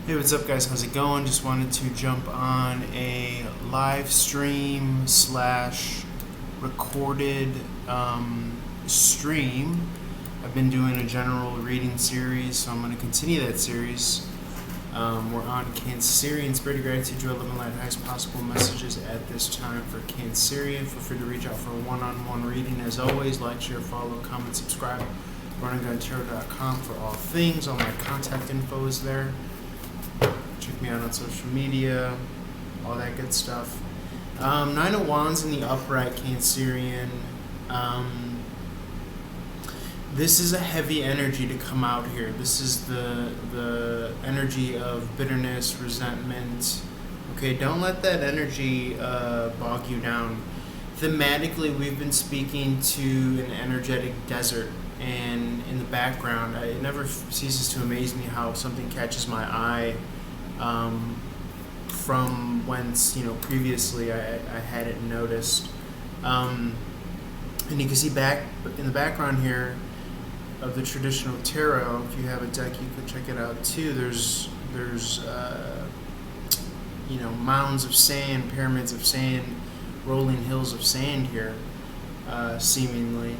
Hey, what's up, guys? How's it going? Just wanted to jump on a live stream slash recorded stream. I've been doing a general reading series, so I'm going to continue that series. We're on Cancerian Spirit of Gratitude, Joy, Love, and Light, highest possible messages at this time for Cancerian. Feel free to reach out for a one-on-one reading. As always, like, share, follow, comment, subscribe. RunningGunTarot.com for all things. All my contact info is there. Check me out on social media, all that good stuff. Nine of Wands in the upright, Cancerian. This is a heavy energy to come out here. This is the energy of bitterness, resentment. Okay, don't let that energy bog you down. Thematically, we've been speaking to an energetic desert, and in the background, it never ceases to amaze me how something catches my eye. From whence, previously I hadn't noticed. And you can see back in the background here of the traditional tarot, if you have a deck, you could check it out too. There's mounds of sand, pyramids of sand, rolling hills of sand here, seemingly.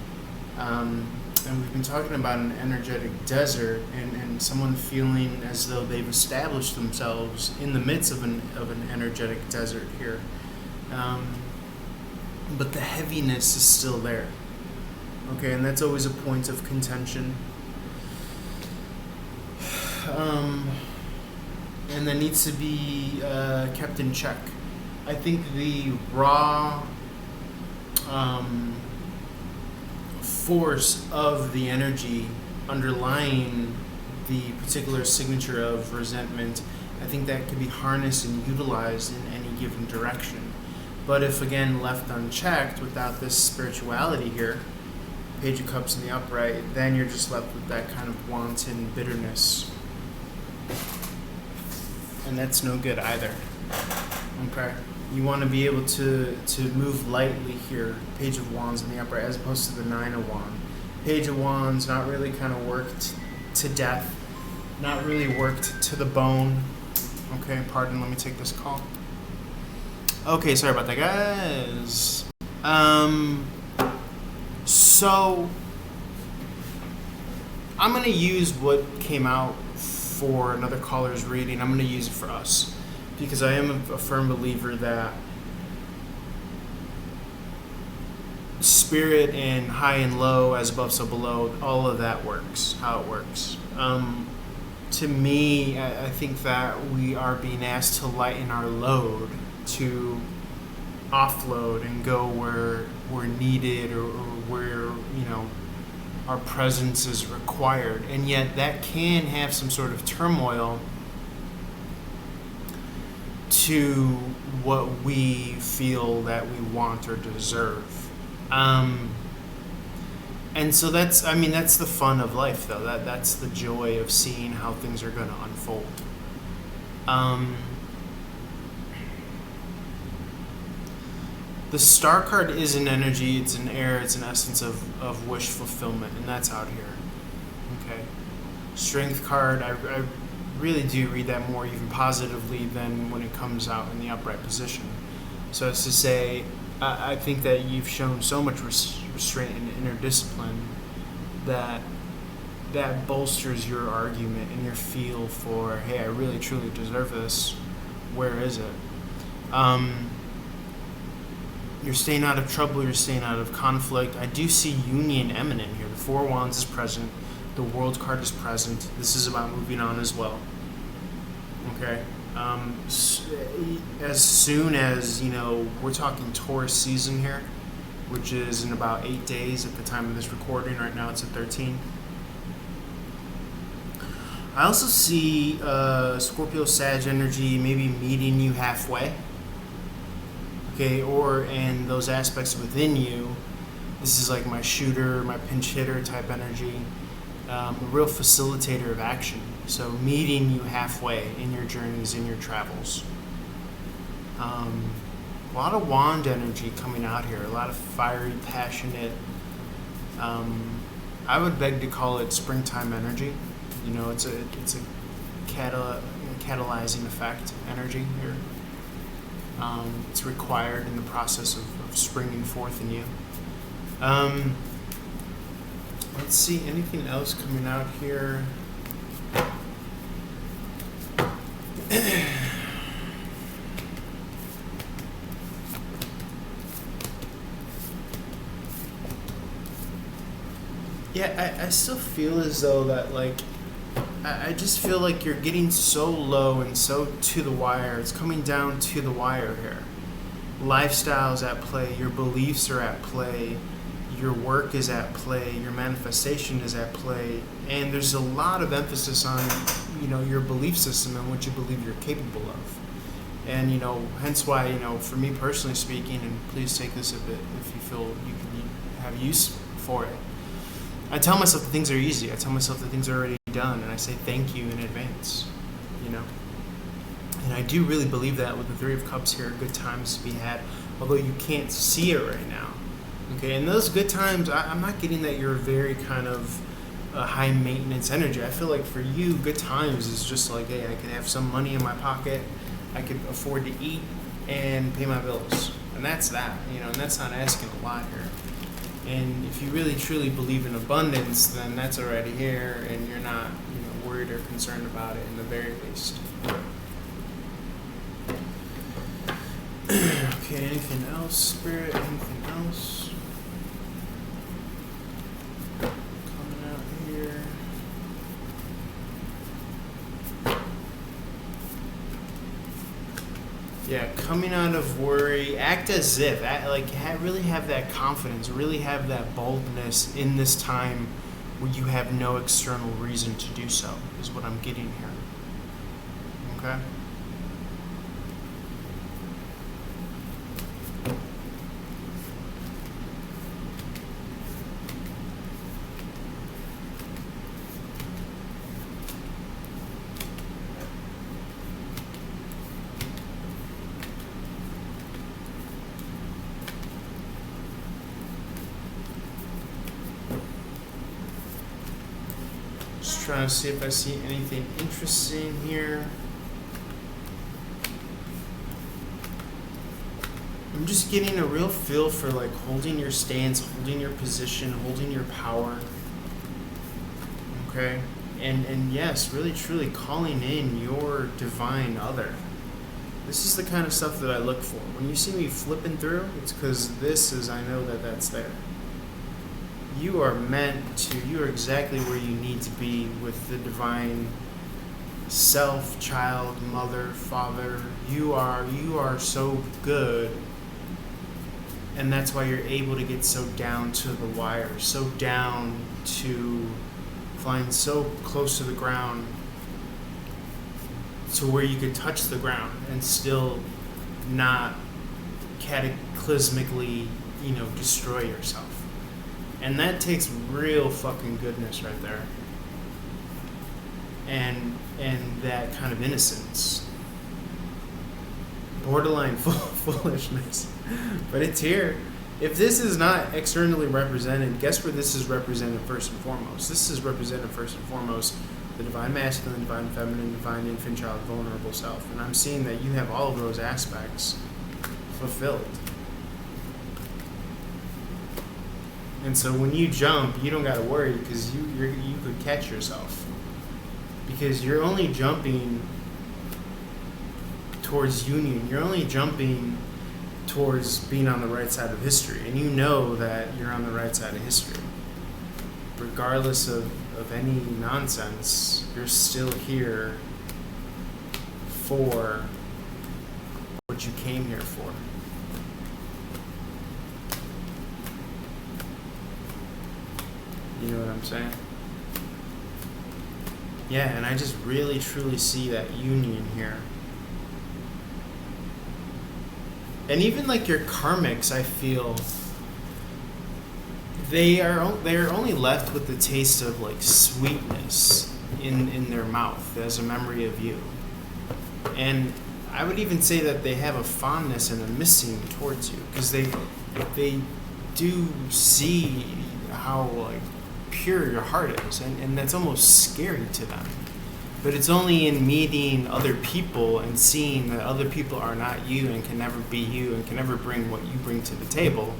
And we've been talking about an energetic desert and someone feeling as though they've established themselves in the midst of an energetic desert here. But the heaviness is still there. Okay, and that's always a point of contention. And that needs to be kept in check. I think the raw force of the energy underlying the particular signature of resentment, I think that could be harnessed and utilized in any given direction. But if, again, left unchecked without this spirituality here, Page of Cups in the upright, then you're just left with that kind of wanton bitterness. And that's no good either. Okay. You want to be able to move lightly here, Page of Wands in the upright, as opposed to the Nine of Wands. Page of Wands, not really kind of worked to death, not really worked to the bone. Okay, pardon, let me take this call. Okay, sorry about that, guys. So, I'm going to use what came out for another caller's reading. I'm going to use it for us, because I am a firm believer that spirit and high and low, as above so below, all of that works, how it works. To me, I think that we are being asked to lighten our load, to offload and go where we're needed or where, our presence is required. And yet that can have some sort of turmoil to what we feel that we want or deserve. And so that's the fun of life, though. That's the joy of seeing how things are going to unfold. The Star card is an energy, it's an air, it's an essence of wish fulfillment, and that's out here. Okay. Strength card, I really do read that more even positively than when it comes out in the upright position. So as to say, I think that you've shown so much restraint and inner discipline that bolsters your argument and your feel for, hey, I really truly deserve this. Where is it? You're staying out of trouble, you're staying out of conflict. I do see union eminent here. The Four of Wands is present. The World card is present. This is about moving on as well. Okay? As soon as, we're talking Taurus season here, which is in about 8 days at the time of this recording. Right now it's at 13. I also see Scorpio Sag energy maybe meeting you halfway. Okay, or in those aspects within you, this is like my shooter, my pinch hitter type energy, a real facilitator of action. So meeting you halfway in your journeys, in your travels. A lot of wand energy coming out here, a lot of fiery, passionate. I would beg to call it springtime energy. It's a catalyzing effect energy here. It's required in the process of springing forth in you. Let's see, anything else coming out here? Yeah, I still feel as though that, like, I just feel like you're getting so low and so to the wire. It's coming down to the wire here. Lifestyle's at play, your beliefs are at play, your work is at play, your manifestation is at play, and there's a lot of emphasis on, your belief system and what you believe you're capable of. And, hence why, for me personally speaking, and please take this if you feel you can have use for it, I tell myself that things are easy. I tell myself that things are already done, and I say thank you in advance, And I do really believe that with the Three of Cups here, good times to be had, although you can't see it right now. Okay, and those good times, I'm not getting that you're very kind of high maintenance energy. I feel like for you, good times is just like, hey, I could have some money in my pocket, I could afford to eat and pay my bills, and that's that, and that's not asking a lot here. And if you really truly believe in abundance, then that's already here, and you're not, worried or concerned about it in the very least. Okay, anything else, Spirit? Anything else? Coming out here. Yeah, coming out of worry, act as if, really have that confidence, really have that boldness in this time where you have no external reason to do so, is what I'm getting here. Okay? Trying to see if I see anything interesting here. I'm just getting a real feel for like holding your stance, holding your position, holding your power. Okay? And yes, really truly calling in your divine other. This is the kind of stuff that I look for. When you see me flipping through, it's because I know that that's there. You are you're exactly where you need to be with the divine self, child, mother, father. You are so good, and that's why you're able to get so down to the wire, so down to flying so close to the ground to where you could touch the ground and still not cataclysmically, destroy yourself. And that takes real fucking goodness right there. And that kind of innocence. Borderline foolishness. But it's here. If this is not externally represented, guess where this is represented first and foremost? This is represented first and foremost the divine masculine, divine feminine, divine infant child, vulnerable self. And I'm seeing that you have all of those aspects fulfilled. And so when you jump, you don't got to worry because you could catch yourself. Because you're only jumping towards union. You're only jumping towards being on the right side of history. And you know that you're on the right side of history. Regardless of any nonsense, you're still here for what you came here for. You know what I'm saying? Yeah, and I just really truly see that union here. And even like your karmics, I feel they are only left with the taste of like sweetness in their mouth as a memory of you. And I would even say that they have a fondness and a missing towards you because they do see how like pure your heart is, and that's almost scary to them. But it's only in meeting other people and seeing that other people are not you and can never be you and can never bring what you bring to the table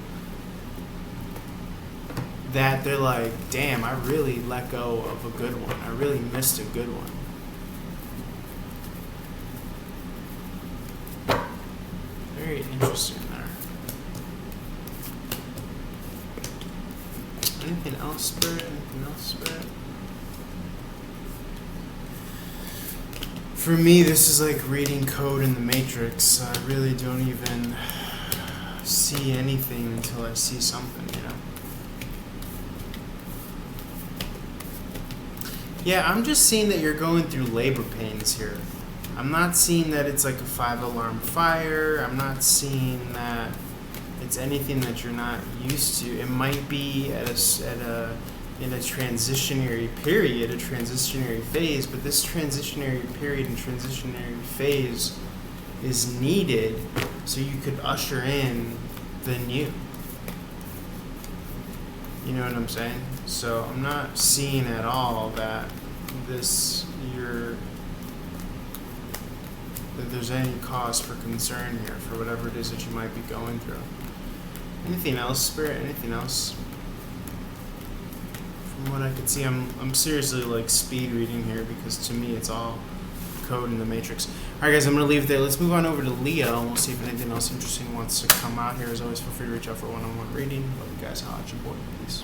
that they're like, damn, I really let go of a good one. I really missed a good one. Very interesting there. Anything else, Spirit? Anything else, Spirit? For me, this is like reading code in the Matrix. I really don't even see anything until I see something, you know? Yeah, I'm just seeing that you're going through labor pains here. I'm not seeing that it's like a 5-alarm fire. I'm not seeing that it's anything that you're not used to. It might be in a transitionary period, a transitionary phase, but this transitionary period and transitionary phase is needed so you could usher in the new. You know what I'm saying? So I'm not seeing at all that that there's any cause for concern here for whatever it is that you might be going through. Anything else, Spirit? Anything else? From what I could see, I'm seriously like speed reading here because to me it's all code in the Matrix. All right, guys, I'm gonna leave it there. Let's move on over to Leo and we'll see if anything else interesting wants to come out here. As always, feel free to reach out for one-on-one reading. Love you guys. I'll at your boy. Peace.